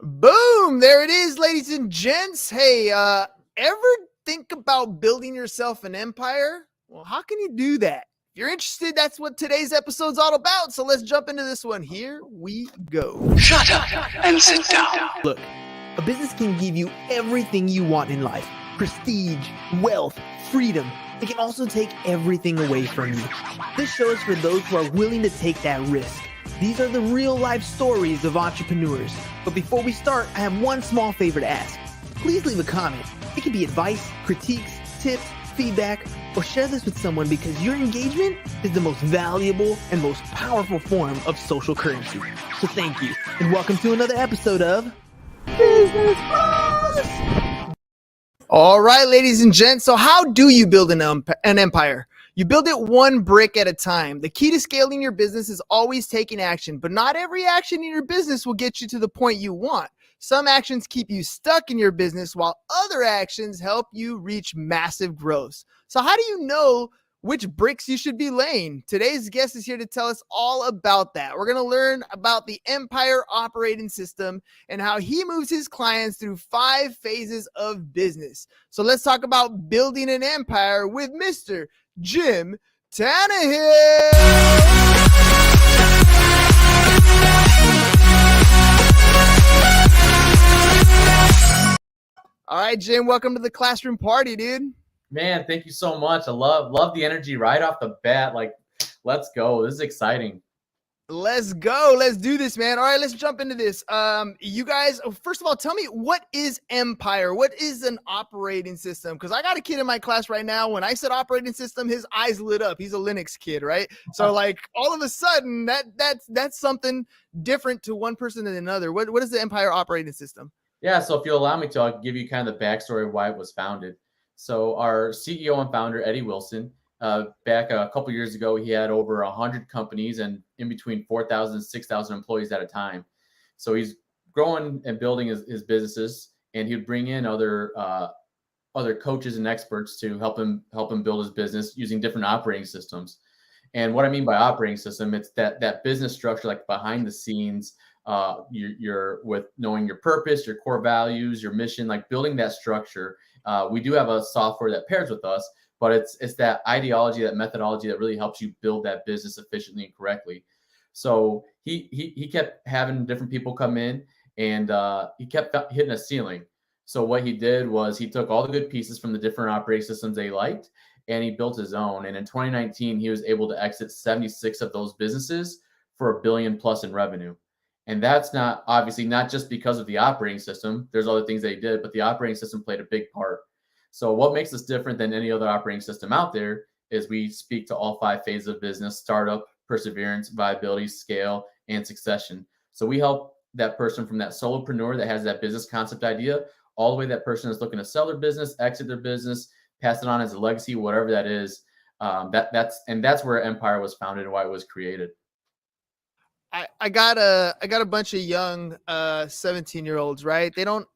Boom! There it is, ladies and gents. Hey, ever think about building yourself an empire? Well, how can you do that? If you're interested, that's what today's episode's all about. So let's jump into this one. Here we go. Shut up and sit down. Look, a business can give you everything you want in life: prestige, wealth, freedom. It can also take everything away from you. This show is for those who are willing to take that risk. These are the real life stories of entrepreneurs. But before we start, I have one small favor to ask. Please leave a comment. It can be advice, critiques, tips, feedback, or share this with someone because your engagement is the most valuable and most powerful form of social currency. So thank you, and welcome to another episode of Business Boss! All right, ladies and gents, so how do you build an empire? You build it one brick at a time. The key to scaling your business is always taking action, but not every action in your business will get you to the point you want. Some actions keep you stuck in your business while other actions help you reach massive growth. So how do you know which bricks you should be laying? Today's guest is here to tell us all about that. We're going to learn about the Empire Operating System and how he moves his clients through 5 phases of business. So let's talk about building an empire with Mr. Jim Tannehill. All right, Jim, welcome to the classroom party, dude. Man, thank you so much. I love the energy right off the bat. Like, let's go. This is exciting. Let's go. Let's do this, man. All right, let's jump into this. You guys, first of all, tell me, what is Empire? What is an operating system? Because I got a kid in my class right now. When I said operating system, his eyes lit up. He's a Linux kid, right? So like all of a sudden that's something different to one person than another. What is the Empire Operating System? Yeah, so if you'll allow me to, I'll give you kind of the backstory of why it was founded. So our CEO and founder, Eddie Wilson, back a couple years ago, he had over 100 companies and in between 4,000 and 6,000 employees at a time. So he's growing and building his businesses, and he would bring in other coaches and experts to help him build his business using different operating systems. And what I mean by operating system, it's that business structure, like behind the scenes, you're with knowing your purpose, your core values, your mission, like building that structure. We do have a software that pairs with us, but it's that ideology, that methodology that really helps you build that business efficiently and correctly. So he kept having different people come in, and he kept hitting a ceiling. So what he did was he took all the good pieces from the different operating systems they liked, and he built his own. And in 2019, he was able to exit 76 of those businesses for $1 billion plus in revenue. And that's not obviously not just because of the operating system. There's other things they did, but the operating system played a big part. So what makes us different than any other operating system out there is we speak to all 5 phases of business: startup, perseverance, viability, scale, and succession. So we help that person from that solopreneur that has that business concept idea all the way that person is looking to sell their business, exit their business, pass it on as a legacy, whatever that is. That's where Empire was founded and why it was created. I got a bunch of young 17-year-olds, right? They don't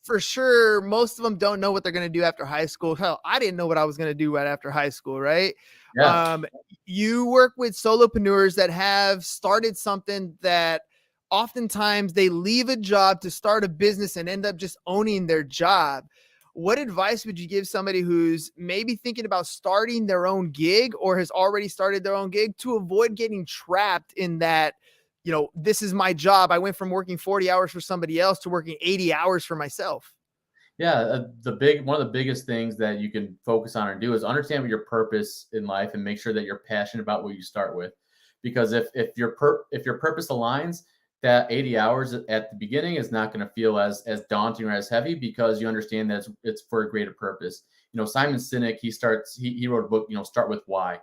for sure, most of them don't know what they're going to do after high school. Hell, I didn't know what I was going to do right after high school, right? Yeah. You work with solopreneurs that have started something that oftentimes they leave a job to start a business and end up just owning their job. What advice would you give somebody who's maybe thinking about starting their own gig or has already started their own gig to avoid getting trapped in that, this is my job. I went from working 40 hours for somebody else to working 80 hours for myself. Yeah, one of the biggest things that you can focus on and do is understand what your purpose in life and make sure that you're passionate about what you start with. Because if your purpose aligns, that 80 hours at the beginning is not going to feel as daunting or as heavy because you understand that it's for a greater purpose. Simon Sinek, he wrote a book, Start With Why.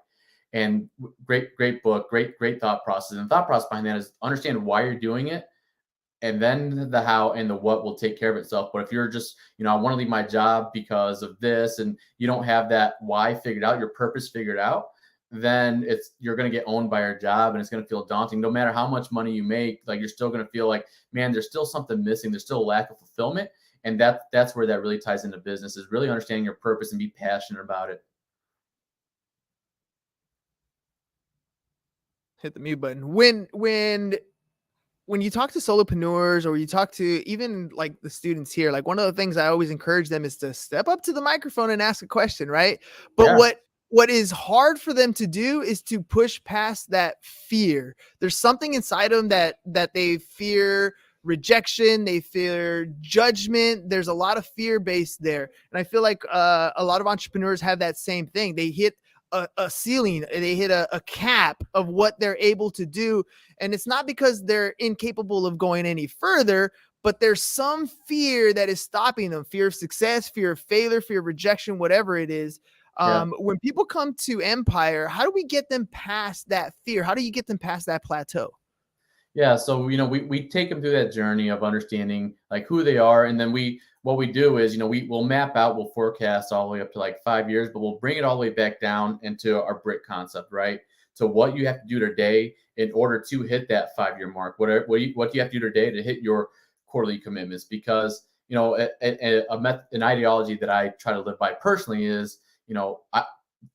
And great book, great thought process. And the thought process behind that is understand why you're doing it, and then the how and the what will take care of itself. But if you're just, I want to leave my job because of this, and you don't have that why figured out, your purpose figured out, then you're going to get owned by your job, and it's going to feel daunting. No matter how much money you make, like you're still going to feel like, man, there's still something missing. There's still a lack of fulfillment. And that's where that really ties into business, is really understanding your purpose and be passionate about it. Hit the mute button. When when you talk to solopreneurs or you talk to even like the students here, like one of the things I always encourage them is to step up to the microphone and ask a question, right? But Yeah. what is hard for them to do is to push past that fear. There's something inside them that they fear rejection, they fear judgment. There's a lot of fear based there. And I feel like a lot of entrepreneurs have that same thing. They hit a ceiling, they hit a cap of what they're able to do. And it's not because they're incapable of going any further, but there's some fear that is stopping them. Fear of success, fear of failure, fear of rejection, whatever it is. Yeah. When people come to Empire, how do we get them past that fear? How do you get them past that plateau? Yeah, so we take them through that journey of understanding like who they are, and then what we do is we'll map out, we'll forecast all the way up to like 5 years, but we'll bring it all the way back down into our brick concept, right? So what you have to do today in order to hit that 5 year mark, what do you have to do today to hit your quarterly commitments? Because an ideology that I try to live by personally is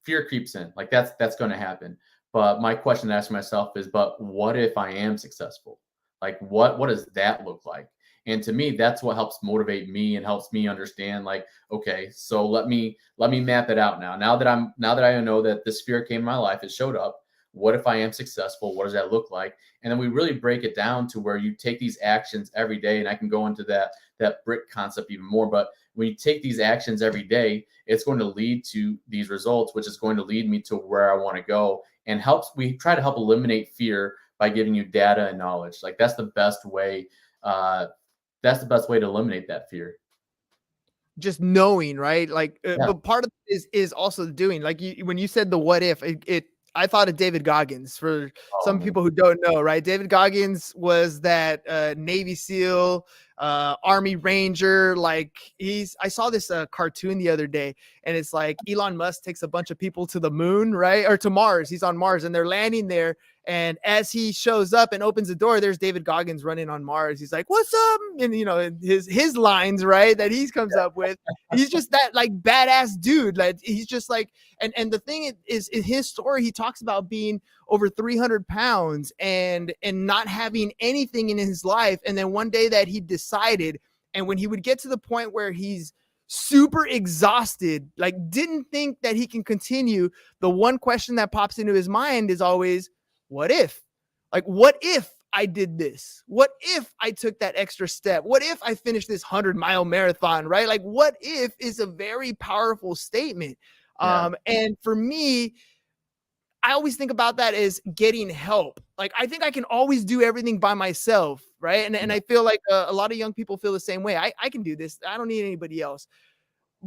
fear creeps in, like that's going to happen. But my question to ask myself is, but what if I am successful? Like what does that look like? And to me, that's what helps motivate me and helps me understand, like, okay, so let me map it out now. Now that I know that this fear came in my life, it showed up. What if I am successful? What does that look like? And then we really break it down to where you take these actions every day. And I can go into that brick concept even more. But when you take these actions every day, it's going to lead to these results, which is going to lead me to where I want to go. And we try to help eliminate fear by giving you data and knowledge. Like that's the best way. To eliminate that fear. Just knowing, right? Like, Yeah. but part of it is also doing. Like when you said the what if, I thought of David Goggins. For some people who don't know, right? David Goggins was that Navy SEAL, Army Ranger. Like I saw this cartoon the other day, and it's like Elon Musk takes a bunch of people to the moon, right? Or to Mars. He's on Mars, and they're landing there. And as he shows up and opens the door, there's David Goggins running on Mars. He's like, "What's up?" And his lines, right, that he comes up with. He's just that like badass dude. Like he's just like, and the thing is in his story, he talks about being over 300 pounds and not having anything in his life. And then one day that he decided, and when he would get to the point where he's super exhausted, like didn't think that he can continue, the one question that pops into his mind is always, what if? Like, what if I did this? What if I took that extra step? What if I finished this 100-mile marathon, right? Like, what if is a very powerful statement. Yeah. And for me, I always think about that as getting help. Like, I think I can always do everything by myself, right? And I feel like a lot of young people feel the same way. I can do this. I don't need anybody else.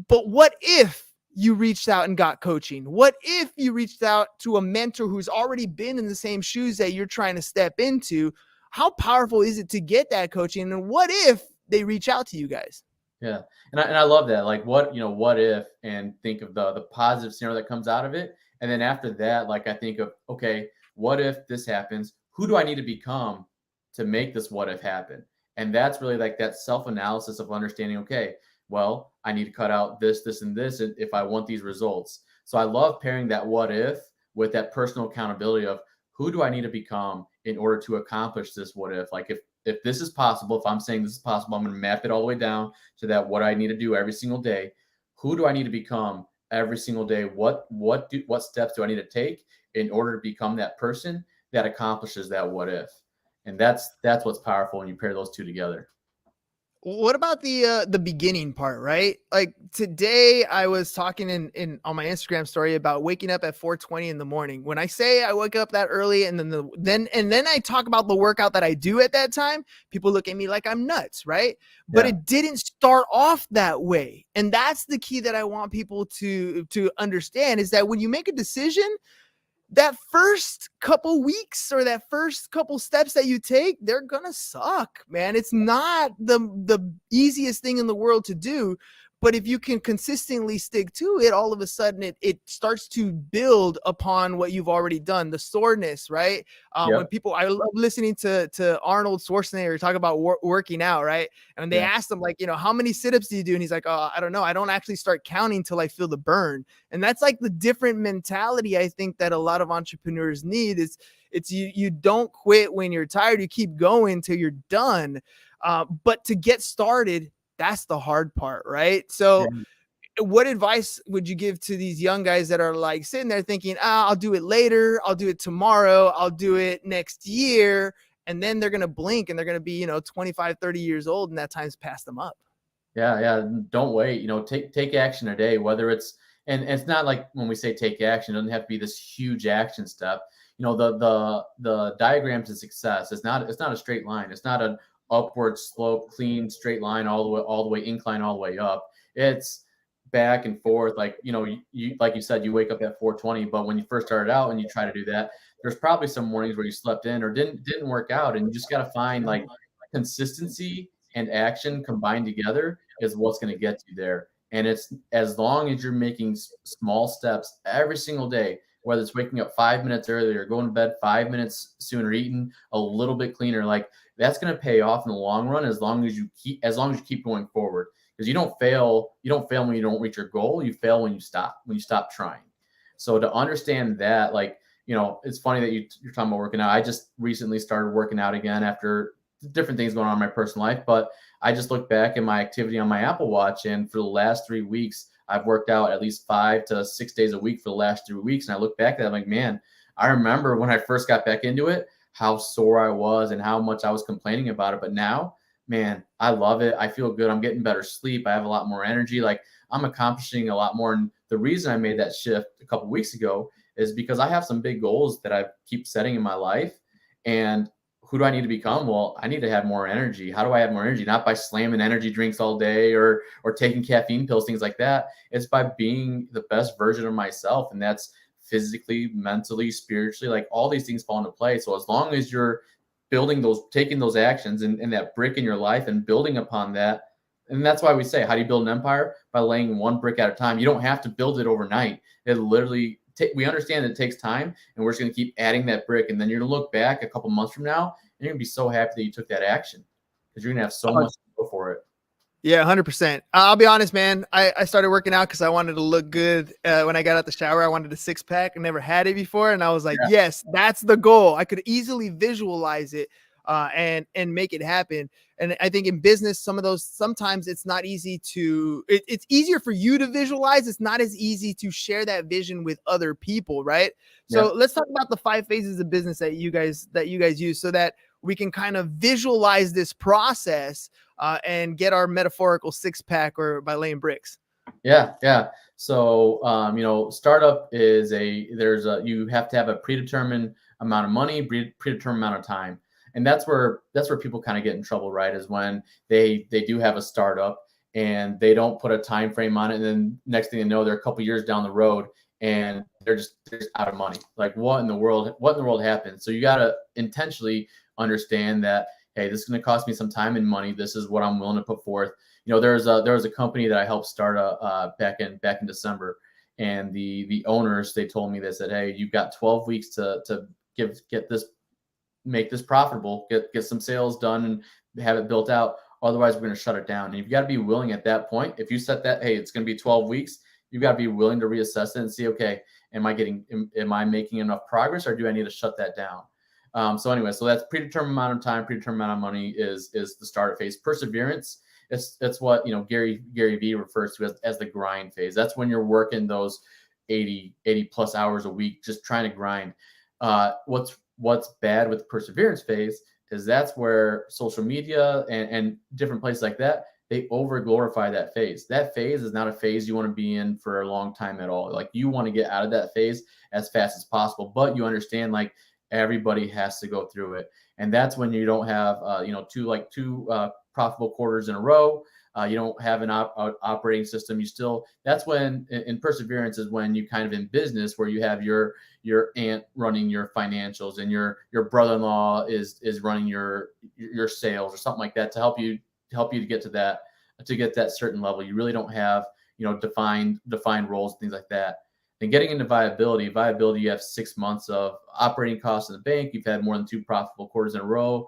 But what if you reached out and got coaching? What if you reached out to a mentor who's already been in the same shoes that you're trying to step into? How powerful is it to get that coaching? And what if they reach out to you guys? Yeah. And I love that. Like what if, and think of the positive scenario that comes out of it. And then after that, like I think of, okay, what if this happens? Who do I need to become to make this what if happen? And that's really like that self-analysis of understanding, okay, well, I need to cut out this, and this if I want these results. So I love pairing that what if with that personal accountability of who do I need to become in order to accomplish this what if? Like if this is possible, if I'm saying this is possible, I'm going to map it all the way down to that what I need to do every single day. Who do I need to become every single day? What steps do I need to take in order to become that person that accomplishes that what if? And that's what's powerful when you pair those two together. What about the beginning part, right? Like today I was talking in on my Instagram story about waking up at 4:20 in the morning. When I say I wake up that early and then I talk about the workout that I do at that time, people look at me like I'm nuts, right? But it didn't start off that way. And that's the key that I want people to understand, is that when you make a decision, that first couple weeks or that first couple steps that you take, they're gonna suck, man. It's not the easiest thing in the world to do, But if you can consistently stick to it, all of a sudden it starts to build upon what you've already done. The soreness, right? When Yep. people, I love listening to Arnold Schwarzenegger talk about working out, right? And they Yeah. asked him, like, how many sit-ups do you do? And he's like, oh, I don't know. I don't actually start counting till I feel the burn. And that's like the different mentality I think that a lot of entrepreneurs need. Is it's you don't quit when you're tired. You keep going till you're done. But to get started, that's the hard part, right? So Yeah. what advice would you give to these young guys that are like sitting there thinking, I'll do it later, I'll do it tomorrow, I'll do it next year, and then they're going to blink and they're going to be 25, 30 years old, and that time's passed them up? Yeah, yeah. Don't wait. Take action today. Whether it's and it's not like when we say take action, it doesn't have to be this huge action step. The diagram to success is not a straight line. It's not an upward slope, clean straight line all the way incline all the way up. It's back and forth. Like you like you said, you wake up at 4:20, but when you first started out and you try to do that, there's probably some mornings where you slept in or didn't work out, and you just got to find like consistency and action combined together is what's going to get you there. And it's as long as you're making small steps every single day, whether it's waking up 5 minutes earlier, going to bed 5 minutes sooner, eating a little bit cleaner, like that's going to pay off in the long run as long as you keep going forward. Because you don't fail when you don't reach your goal. You fail when you stop trying. So to understand that, like, it's funny that you're talking about working out. I just recently started working out again after different things going on in my personal life, but I just look back at my activity on my Apple Watch, and for the last 3 weeks, I've worked out at least 5 to 6 days a week for the last 3 weeks. And I look back at that, I'm like, man, I remember when I first got back into it, how sore I was and how much I was complaining about it. But now, man, I love it. I feel good. I'm getting better sleep. I have a lot more energy. Like I'm accomplishing a lot more. And the reason I made that shift a couple of weeks ago is because I have some big goals that I keep setting in my life. And who do I need to become? Well, I need to have more energy. How do I have more energy? Not by slamming energy drinks all day or taking caffeine pills, things like that. It's by being the best version of myself. And that's physically, mentally, spiritually, like all these things fall into play. So as long as you're taking those actions and that brick in your life and building upon that. And that's why we say, how do you build an empire? By laying one brick at a time. You don't have to build it overnight. It literally we understand that it takes time, and we're just going to keep adding that brick. And then you're going to look back a couple months from now, and you're going to be so happy that you took that action because you're going to have so much to go for it. Yeah, 100%. I'll be honest, man. I started working out because I wanted to look good when I got out the shower. I wanted a six pack. I never had it before. And I was like, yes, that's the goal. I could easily visualize it and make it happen. And I think in business, sometimes it's not easy it's easier for you to visualize. It's not as easy to share that vision with other people, right? So let's talk about the 5 phases of business that you guys use so that we can kind of visualize this process and get our metaphorical six pack or by laying bricks. Yeah. So, startup is you have to have a predetermined amount of money, predetermined amount of time. And that's where people kind of get in trouble, right? Is when they do have a startup and they don't put a time frame on it. And then next thing you know, they're a couple years down the road and they're just out of money. Like what in the world happened? So you got to intentionally understand that, hey, this is going to cost me some time and money. This is what I'm willing to put forth. There was a company that I helped start back in December, and the owners, they told me, they said, hey, you've got 12 weeks to make this profitable, get some sales done and have it built out. Otherwise, we're going to shut it down. And you've got to be willing at that point. If you set that, hey, it's going to be 12 weeks, you've got to be willing to reassess it and see, okay, am I making enough progress, or do I need to shut that down? So that's predetermined amount of time, predetermined amount of money is the startup phase. Perseverance, it's what Gary Vee refers to as the grind phase. That's when you're working those 80 plus hours a week, just trying to grind. What's bad with the perseverance phase is that's where social media and different places like that, they over glorify that phase. That phase is not a phase you want to be in for a long time at all. Like you want to get out of that phase as fast as possible, but you understand like everybody has to go through it. And that's when you don't have, two profitable quarters in a row. You don't have an operating system. That's when in perseverance is when you kind of in business where you have your aunt running your financials and your brother-in-law is running your sales or something like that to help you to get to that to get that certain level. You really don't have, defined roles and things like that. And getting into viability, you have 6 months of operating costs in the bank. You've had more than 2 profitable quarters in a row.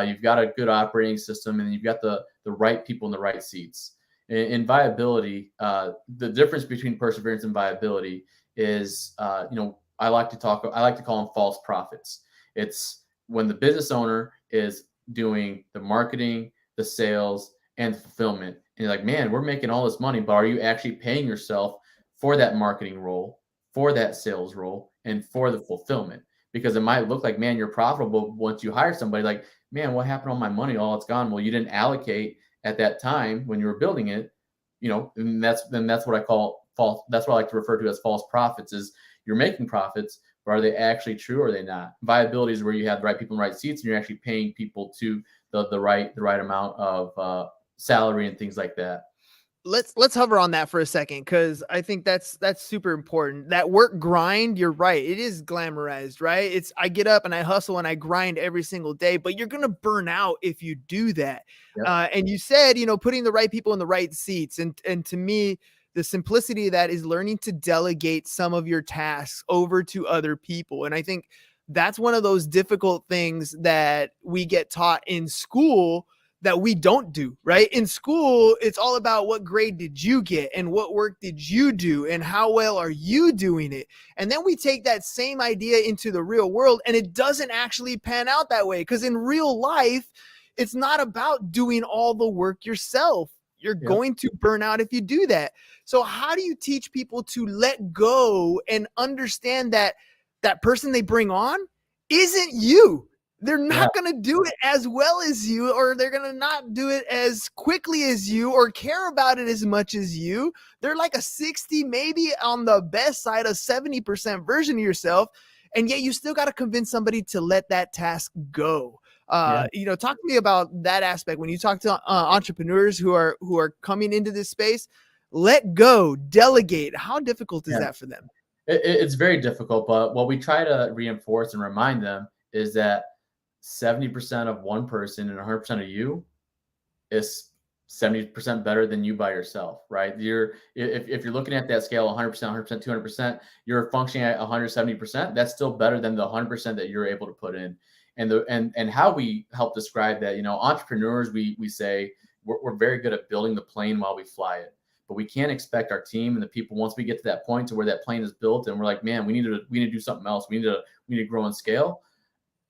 You've got a good operating system, and you've got the right people in the right seats. In viability, the difference between perseverance and viability is, I like to call them false profits. It's when the business owner is doing the marketing, the sales, and fulfillment. And you're like, man, we're making all this money, but are you actually paying yourself for that marketing role, for that sales role, and for the fulfillment? Because it might look like, man, you're profitable once you hire somebody. Like, man, what happened to all my money? All it's gone. Well, you didn't allocate at that time when you were building it, and that's what I call false. That's what I like to refer to as false profits. Is you're making profits, but are they actually true or are they not? Viability is where you have the right people in the right seats, and you're actually paying people to the right amount of salary and things like that. Let's hover on that for a second, because I think that's super important. That work grind, you're right, it is glamorized, right? It's I get up and I hustle and I grind every single day, but you're gonna burn out if you do that. Yep. And you said, putting the right people in the right seats, and to me, the simplicity of that is learning to delegate some of your tasks over to other people. And I think that's one of those difficult things that we get taught in school that we don't do, right? In school, it's all about what grade did you get and what work did you do and how well are you doing it? And then we take that same idea into the real world, and it doesn't actually pan out that way, because in real life, it's not about doing all the work yourself. You're going to burn out if you do that. So how do you teach people to let go and understand that that person they bring on isn't you? They're not going to do it as well as you, or they're going to not do it as quickly as you, or care about it as much as you. They're like a 60, maybe on the best side, a 70% version of yourself. And yet you still got to convince somebody to let that task go. Talk to me about that aspect. When you talk to entrepreneurs who are coming into this space, let go, delegate. How difficult is that for them? It's very difficult, but what we try to reinforce and remind them is that 70% of one person and 100% of you is 70% better than you by yourself, right? If you're looking at that scale, 100%, 100%, 200%, you're functioning at 170%. That's still better than the 100% that you're able to put in. And how we help describe that, entrepreneurs, we say we're very good at building the plane while we fly it, but we can't expect our team and the people, once we get to that point to where that plane is built and we're like, man, we need to do something else. We need to grow and scale.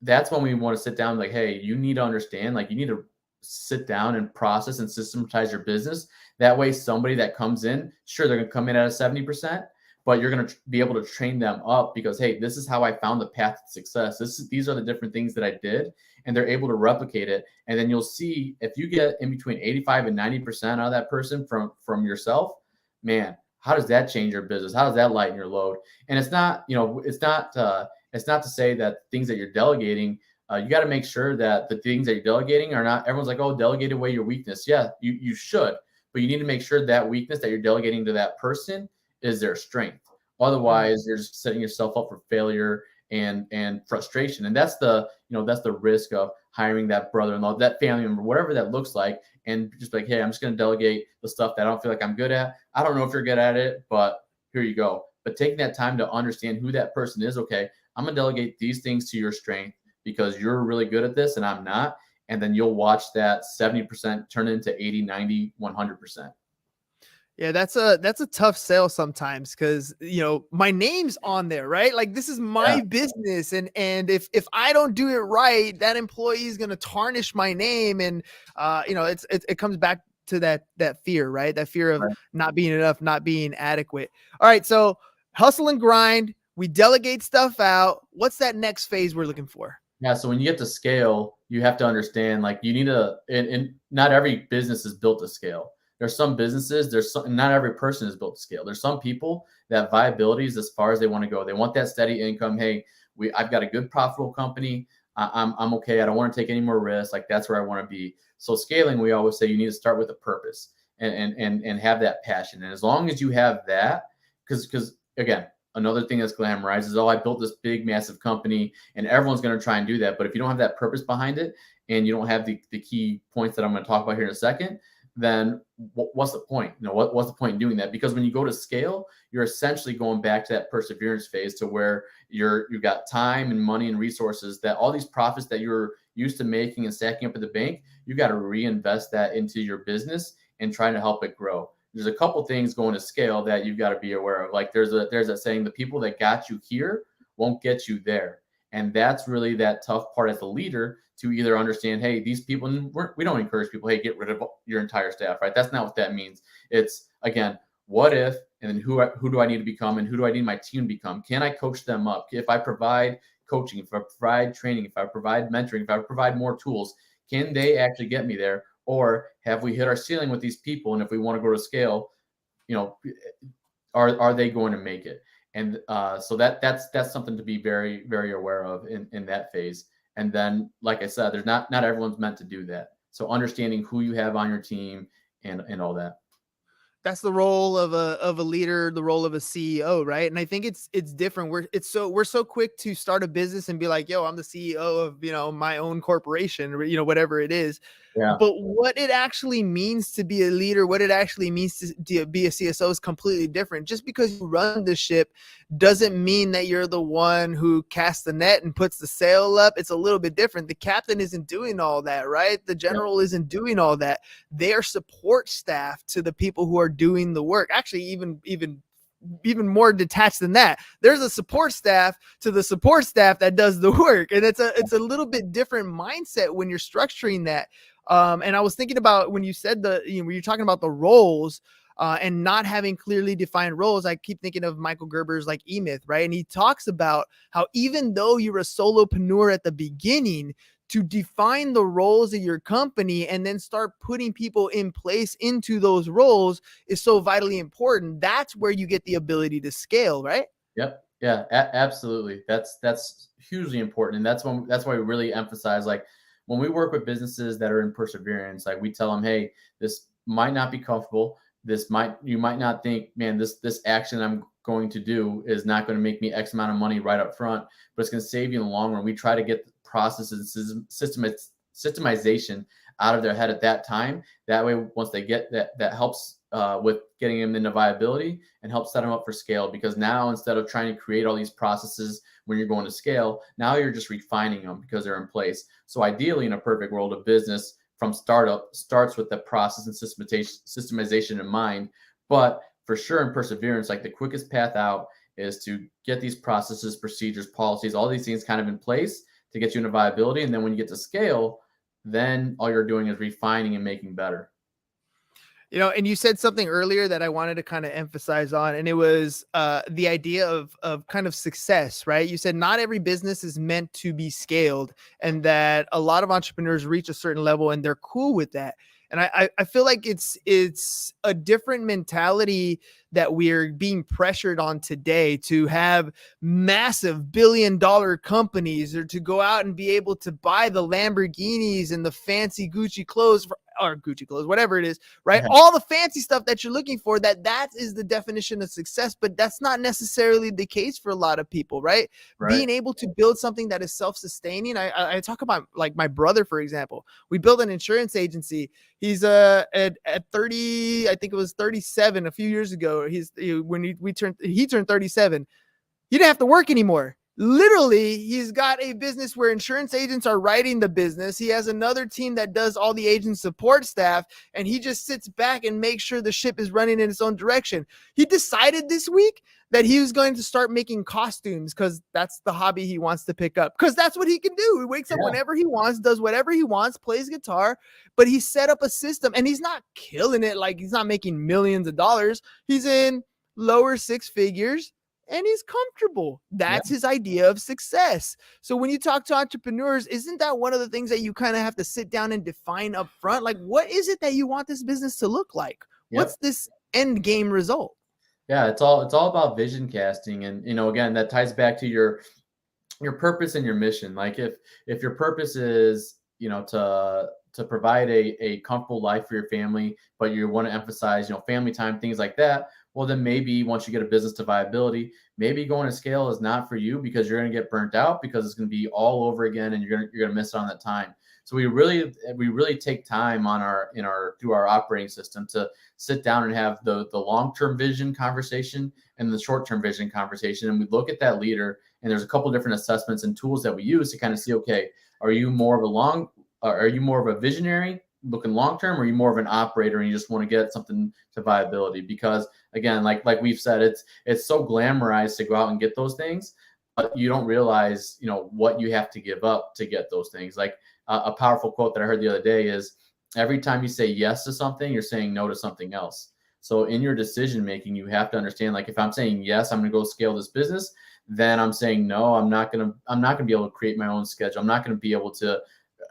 That's when we want to sit down, like, hey, you need to understand, like, you need to sit down and process and systematize your business. That way, somebody that comes in, sure, they're going to come in at a 70%, but you're going to be able to train them up because, hey, this is how I found the path to success. These are the different things that I did, and they're able to replicate it. And then you'll see, if you get in between 85 and 90% out of that person from yourself, man, how does that change your business? How does that lighten your load? And it's not to say that things that you're delegating, you got to make sure that the things that you're delegating are not, everyone's like, oh, delegate away your weakness. Yeah, you should, but you need to make sure that weakness that you're delegating to that person is their strength. Otherwise, you're just setting yourself up for failure and frustration. And that's the risk of hiring that brother-in-law, that family member, whatever that looks like, and just like, hey, I'm just going to delegate the stuff that I don't feel like I'm good at. I don't know if you're good at it, but here you go. But taking that time to understand who that person is, okay, I'm going to delegate these things to your strength because you're really good at this and I'm not. And then you'll watch that 70% turn into 80, 90, 100%. Yeah, that's a tough sale sometimes, because my name's on there, right? Like, this is my business, and if I don't do it right, that employee is going to tarnish my name, and it comes back to that fear, right? That fear of not being enough, not being adequate. All right, so hustle and grind, we delegate stuff out. What's that next phase we're looking for? Yeah, so when you get to scale, you have to understand, like, you need to, and not every business is built to scale. There's some businesses, not every person is built to scale. There's some people that viability is as far as they want to go. They want that steady income. Hey, I've got a good profitable company. I'm okay. I don't want to take any more risks. Like, that's where I want to be. So scaling, we always say you need to start with a purpose and have that passion. And as long as you have that, because again, another thing that's glamorized is, oh, I built this big, massive company, and everyone's going to try and do that. But if you don't have that purpose behind it, and you don't have the key points that I'm going to talk about here in a second, then what's the point? What's the point in doing that? Because when you go to scale, you're essentially going back to that perseverance phase, to where you've got time and money and resources, that all these profits that you're used to making and stacking up at the bank, you got to reinvest that into your business and trying to help it grow. There's a couple things going to scale that you've got to be aware of. Like there's a saying, the people that got you here won't get you there. And that's really that tough part as a leader, to either understand, hey, these people, and we don't encourage people, hey, get rid of your entire staff, right? That's not what that means. It's, again, what if, and then who do I need to become, and who do I need my team to become? Can I coach them up? If I provide coaching, if I provide training, if I provide mentoring, if I provide more tools, can they actually get me there? Or have we hit our ceiling with these people? And if we want to go to scale, are they going to make it? And so that's something to be very, very aware of in that phase. And then, like I said, there's not everyone's meant to do that. So understanding who you have on your team and all that. That's the role of a leader, the role of a CEO, right? And I think it's different. We're so quick to start a business and be like, yo, I'm the CEO of, my own corporation, or, whatever it is. Yeah. But what it actually means to be a leader, what it actually means to be a CSO is completely different. Just because you run the ship doesn't mean that you're the one who casts the net and puts the sail up. It's a little bit different. The captain isn't doing all that, right? The general isn't doing all that. They are support staff to the people who are doing the work. Actually, even more detached than that. There's a support staff to the support staff that does the work. And it's a little bit different mindset when you're structuring that. And I was thinking about when you said when you're talking about the roles and not having clearly defined roles, I keep thinking of Michael Gerber's like E-Myth, right? And he talks about how even though you're a solopreneur at the beginning, to define the roles of your company and then start putting people in place into those roles is so vitally important. That's where you get the ability to scale, right? Yep. Yeah, absolutely. That's hugely important. And that's why we really emphasize, like, when we work with businesses that are in perseverance, like, we tell them, hey, this might not be comfortable. You might not think, man, this action I'm going to do is not going to make me X amount of money right up front, but it's going to save you in the long run. We try to get the processes, systemization out of their head at that time. That way, once they get that helps with getting them into viability and help set them up for scale. Because now, instead of trying to create all these processes when you're going to scale, now you're just refining them because they're in place. So ideally, in a perfect world, of business from startup starts with the process and systemization in mind. But for sure, in perseverance, like, the quickest path out is to get these processes, procedures, policies, all these things kind of in place to get you into viability. And then when you get to scale, then all you're doing is refining and making better. And you said something earlier that I wanted to kind of emphasize on, and it was the idea of kind of success, right? You said not every business is meant to be scaled, and that a lot of entrepreneurs reach a certain level and they're cool with that. And I feel like it's a different mentality that we're being pressured on today, to have massive billion-dollar companies, or to go out and be able to buy the Lamborghinis and the fancy Gucci clothes or Gucci clothes, whatever it is, right? Yeah. All the fancy stuff that you're looking for, that is the definition of success, but that's not necessarily the case for a lot of people, right? Being able to build something that is self-sustaining. I talk about, like, my brother, for example. We built an insurance agency. He's at 30, I think it was 37 a few years ago. He turned 37. He didn't have to work anymore. Literally, he's got a business where insurance agents are writing the business. He has another team that does all the agent support staff, and he just sits back and makes sure the ship is running in its own direction. He decided this week that he was going to start making costumes, because that's the hobby he wants to pick up, because that's what he can do. He wakes up whenever he wants, does whatever he wants, plays guitar, but he set up a system, and he's not killing it. Like, he's not making millions of dollars. He's in lower six figures, and he's comfortable. That's his idea of success. So when you talk to entrepreneurs, isn't that one of the things that you kind of have to sit down and define up front? Like, what is it that you want this business to look like? What's this end game result? Yeah, it's all about vision casting. And, again, that ties back to your purpose and your mission. Like, if your purpose is, to provide a comfortable life for your family, but you want to emphasize, family time, things like that, well, then maybe once you get a business to viability, maybe going to scale is not for you, because you're going to get burnt out, because it's going to be all over again, and you're going to miss out on that time. So we really take time through our operating system to sit down and have the long-term vision conversation and the short-term vision conversation. And we look at that leader, and there's a couple different assessments and tools that we use to kind of see, okay, are you more of a visionary looking long term, or are you more of an operator and you just want to get something to viability? Because again, like we've said, it's so glamorized to go out and get those things, but you don't realize, what you have to give up to get those things. Like a powerful quote that I heard the other day is, every time you say yes to something, you're saying no to something else. So in your decision making, you have to understand, like, if I'm saying yes, I'm going to go scale this business, then I'm saying no, I'm not going to be able to create my own schedule. I'm not going to be able to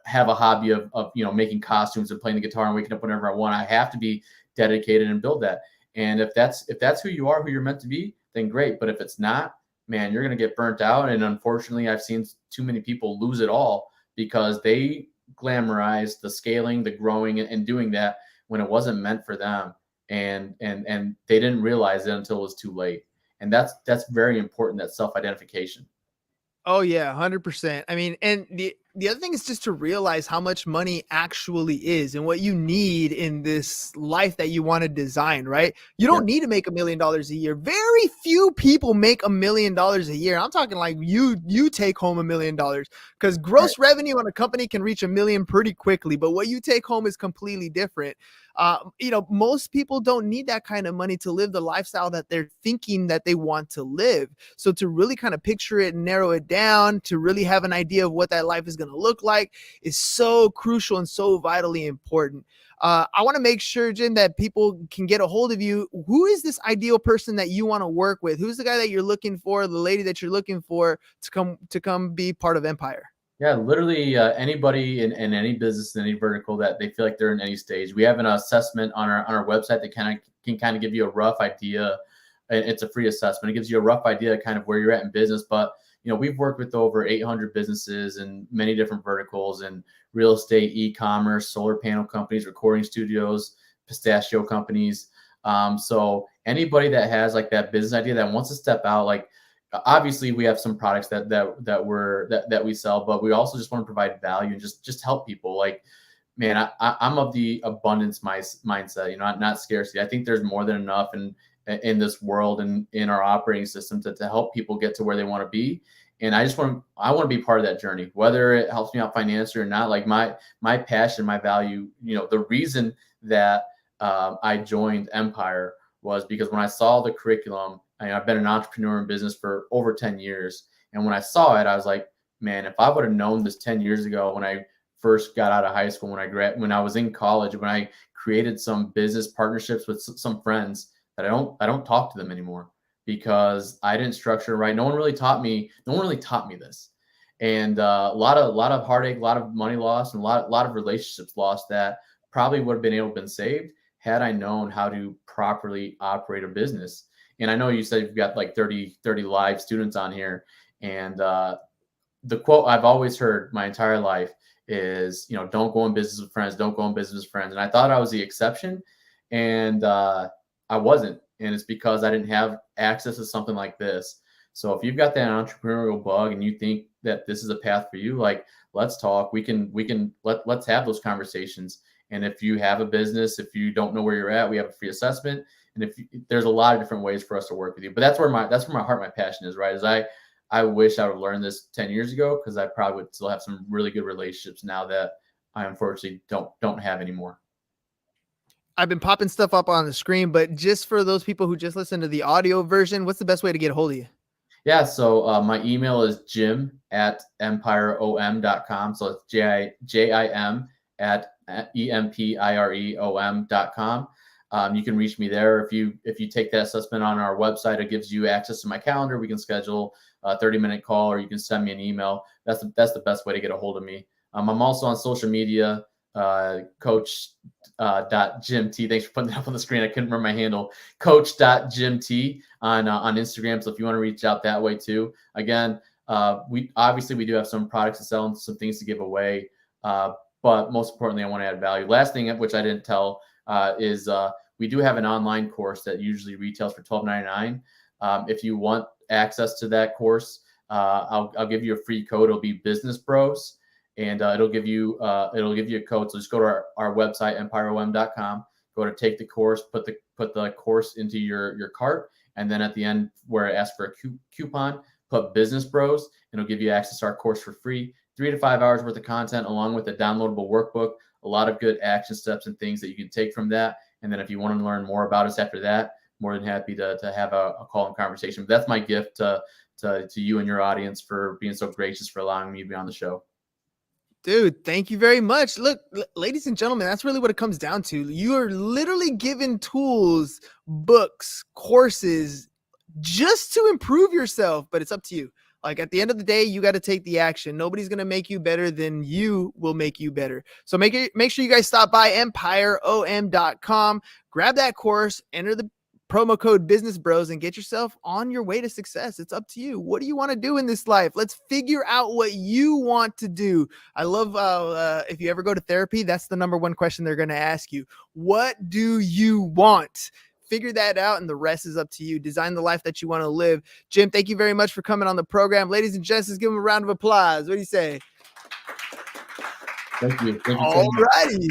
have a hobby of making costumes and playing the guitar and waking up whenever I want. I have to be dedicated and build that. And if that's who you are, who you're meant to be, then great. But if it's not, man, you're going to get burnt out. And unfortunately, I've seen too many people lose it all because they glamorize the scaling, the growing, and doing that when it wasn't meant for them. And they didn't realize it until it was too late. And that's very important, that self-identification. Oh yeah, 100%. I mean, and the other thing is just to realize how much money actually is and what you need in this life that you want to design, right? You don't need to make $1 million a year. Very few people make $1 million a year. I'm talking like you take home $1 million, because gross revenue on a company can reach $1 million pretty quickly, but what you take home is completely different. Most people don't need that kind of money to live the lifestyle that they're thinking that they want to live. So to really kind of picture it and narrow it down, to really have an idea of what that life is going to look like, is so crucial and so vitally important. I want to make sure, Jim, that people can get a hold of you. Who is this ideal person that you want to work with? Who's the guy that you're looking for, the lady that you're looking for to come be part of Empire? Yeah, literally anybody in any business, in any vertical that they feel like they're in any stage. We have an assessment on our website that can give you a rough idea. It's a free assessment. It gives you a rough idea of kind of where you're at in business. But we've worked with over 800 businesses in many different verticals, in real estate, e-commerce, solar panel companies, recording studios, pistachio companies. So anybody that has like that business idea that wants to step out, like, obviously we have some products that we sell, but we also just want to provide value and just help people. Like, man, I'm of the abundance mindset, not scarcity. I think there's more than enough in this world and in our operating system to help people get to where they want to be. And I want to be part of that journey, whether it helps me out financially or not. Like my passion, my value, the reason that I joined Empire was because when I saw the curriculum, I've been an entrepreneur in business for over 10 years. And when I saw it, I was like, man, if I would have known this 10 years ago when I first got out of high school, when I was in college, when I created some business partnerships with some friends that I don't talk to them anymore because I didn't structure it right. No one really taught me this. And a lot of heartache, a lot of money lost, and a lot of relationships lost that probably would have been able to been saved had I known how to properly operate a business. And I know you said you've got like 30 live students on here. And the quote I've always heard my entire life is, don't go in business with friends, don't go in business with friends. And I thought I was the exception, and I wasn't. And it's because I didn't have access to something like this. So if you've got that entrepreneurial bug and you think that this is a path for you, like, let's talk. Let's have those conversations. And if you have a business, if you don't know where you're at, we have a free assessment. And there's a lot of different ways for us to work with you, but that's where my heart, my passion is, right? Is I wish I would have learned this 10 years ago, because I probably would still have some really good relationships now that I unfortunately don't have anymore. I've been popping stuff up on the screen, but just for those people who just listen to the audio version, what's the best way to get a hold of you? Yeah, so my email is jim@empireom.com. So it's JIM@empireom.com. You can reach me there. If you take that assessment on our website, it gives you access to my calendar. We can schedule a 30-minute call, or you can send me an email. That's the best way to get a hold of me. I'm also on social media, coach.jimT. Thanks for putting that up on the screen. I couldn't remember my handle. Coach.jimT on Instagram. So if you want to reach out that way too. Again, we do have some products to sell and some things to give away. But most importantly, I want to add value. Last thing, which I didn't tell, is we do have an online course that usually retails for $12.99. If you want access to that course, I'll give you a free code. It'll be Business Bros. and it'll give you a code. So just go to our website, empireom.com. Go to take the course, put the course into your cart, and then at the end where it asks for a coupon, put Business Bros, and it'll give you access to our course for free. 3 to 5 hours worth of content, along with a downloadable workbook, a lot of good action steps and things that you can take from that. And then if you want to learn more about us after that, more than happy to have a call and conversation. But that's my gift to you and your audience for being so gracious for allowing me to be on the show. Dude, thank you very much. Look, ladies and gentlemen, that's really what it comes down to. You are literally given tools, books, courses just to improve yourself, but it's up to you. Like at the end of the day, you got to take the action. Nobody's going to make you better than you will make you better. So make sure you guys stop by empireom.com, grab that course, enter the promo code Business Bros, and get yourself on your way to success. It's up to you. What do you want to do in this life? Let's figure out what you want to do. I love if you ever go to therapy, that's the number one question they're going to ask you. What do you want? Figure that out, and the rest is up to you. Design the life that you want to live. Jim, thank you very much for coming on the program. Ladies and gents, let's give him a round of applause. What do you say? Thank you. All righty.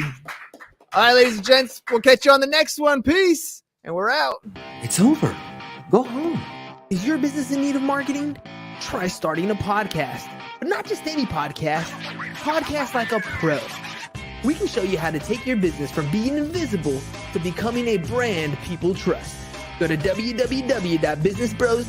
All right, ladies and gents, we'll catch you on the next one. Peace. And we're out. It's over. Go home. Is your business in need of marketing? Try starting a podcast, but not just any podcast. Podcast like a pro. We can show you how to take your business from being invisible to becoming a brand people trust. Go to www.businessbros.com.